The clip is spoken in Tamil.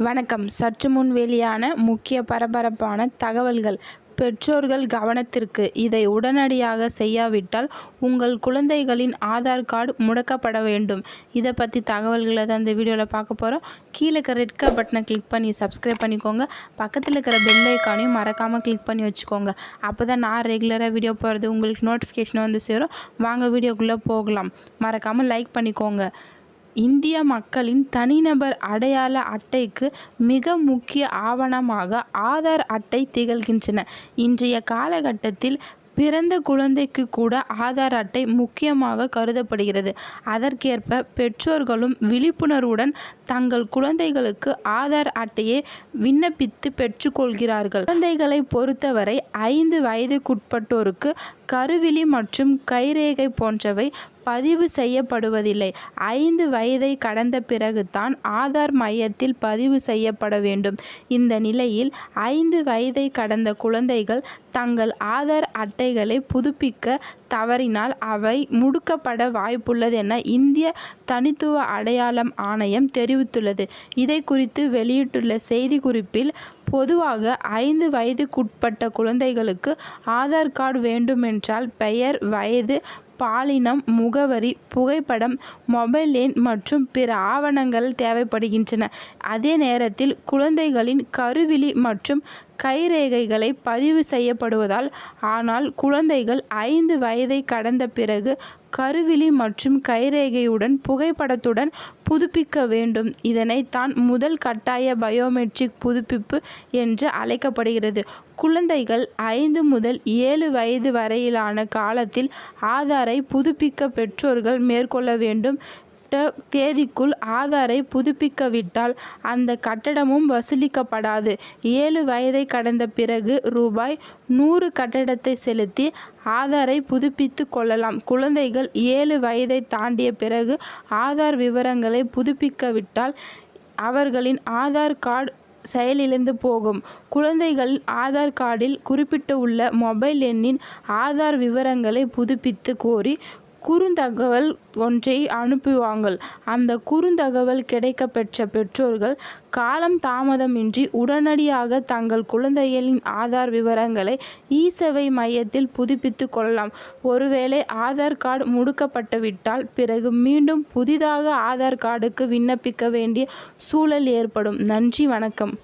வணக்கம். சற்று முன் வெளியான முக்கிய பரபரப்பான தகவல்கள். பெற்றோர்கள் கவனத்திற்கு. இதை உடனடியாக செய்யாவிட்டால் உங்கள் குழந்தைகளின் ஆதார் கார்டு முடக்கப்பட வேண்டும். இதை பற்றி தகவல்களை தான் இந்த வீடியோவில் பார்க்க போகிறோம். கீழே இருக்கிற ரெட் கலர் பட்டனை கிளிக் பண்ணி சப்ஸ்கிரைப் பண்ணிக்கோங்க. பக்கத்தில் இருக்கிற பெல் ஐக்கானையும் மறக்காமல் கிளிக் பண்ணி வச்சுக்கோங்க. அப்போ தான் நான் ரெகுலராக வீடியோ போகிறது உங்களுக்கு நோட்டிஃபிகேஷன் வந்து சேரும். வாங்க வீடியோக்குள்ளே போகலாம். மறக்காமல் லைக் பண்ணிக்கோங்க. இந்திய மக்களின் தனிநபர் அடையாள அட்டைக்கு மிக முக்கிய ஆவணமாக ஆதார் அட்டை திகழ்கின்றன. இன்றைய காலகட்டத்தில் பிறந்த குழந்தைக்கு கூட ஆதார் அட்டை முக்கியமாக கருதப்படுகிறது. அதற்கேற்ப பெற்றோர்களும் விழிப்புணர்வுடன் தங்கள் குழந்தைகளுக்கு ஆதார் அட்டையை விண்ணப்பித்து பெற்றுக்கொள்கிறார்கள். குழந்தைகளை பொறுத்தவரை 5 வயதுக்குட்பட்டோருக்கு கருவிழி மற்றும் கைரேகை போன்றவை பதிவு செய்யப்படுவதில்லை. 5 வயதை கடந்த பிறகுதான் ஆதார் மையத்தில் பதிவு செய்யப்பட வேண்டும். இந்த நிலையில் 5 வயதை கடந்த குழந்தைகள் தங்கள் ஆதார் அட்டைகளை புதுப்பிக்க தவறினால் அவை முடக்கப்பட வாய்ப்புள்ளது என இந்திய தனித்துவ அடையாளம் ஆணையம் தெரிவித்துள்ளது. இதை குறித்து வெளியிட்டுள்ள செய்திக்குறிப்பில் பொதுவாக 5 வயதுக்குட்பட்ட குழந்தைகளுக்கு ஆதார் கார்டு வேண்டுமென்றால் பெயர், வயது, பாலினம், முகவரி, புகைப்படம், மொபைல் எண் மற்றும் பிற ஆவணங்கள் தேவைப்படுகின்றன. அதே நேரத்தில் குழந்தைகளின் கருவிழி மற்றும் கைரேகைகளை பதிவு செய்யப்படுவதால் ஆனால் குழந்தைகள் 5 வயதை கடந்த பிறகு கருவிழி மற்றும் கைரேகையுடன் புகைப்படத்துடன் புதுப்பிக்க வேண்டும். இதனை தான் முதல் கட்டாய பயோமெட்ரிக் புதுப்பிப்பு என்று அழைக்கப்படுகிறது. குழந்தைகள் 5 முதல் 7 வயது வரையிலான காலத்தில் ஆதாரை புதுப்பிக்க பெற்றோர்கள் மேற்கொள்ள வேண்டும். தேதிக்குள் ஆதாரை புதுப்பிக்கவிட்டால் அந்த கட்டணமும் வசூலிக்கப்படாது. 7 வயதை கடந்த பிறகு ரூபாய் 100 கட்டணத்தை செலுத்தி ஆதாரை புதுப்பித்து கொள்ளலாம். குழந்தைகள் 7 வயதை தாண்டிய பிறகு ஆதார் விவரங்களை புதுப்பிக்கவிட்டால் அவர்களின் ஆதார் கார்டு செயலிழந்து போகும். குழந்தைகள் ஆதார் கார்டில் குறிப்பிட்டுள்ள மொபைல் எண்ணின் ஆதார் விவரங்களை புதுப்பித்து கோரி குறுந்தகவல் ஒன்றை அனுப்புவாங்கள். அந்த குறுந்தகவல் கிடைக்க பெற்ற பெற்றோர்கள் காலம் தாமதமின்றி உடனடியாக தங்கள் குழந்தைகளின் ஆதார் விவரங்களை இ-சேவை மையத்தில் புதுப்பித்து கொள்ளலாம். ஒருவேளை ஆதார் கார்டு முடக்கப்பட்டுவிட்டால் பிறகு மீண்டும் புதிதாக ஆதார் கார்டுக்கு விண்ணப்பிக்க வேண்டிய சூழல் ஏற்படும். நன்றி, வணக்கம்.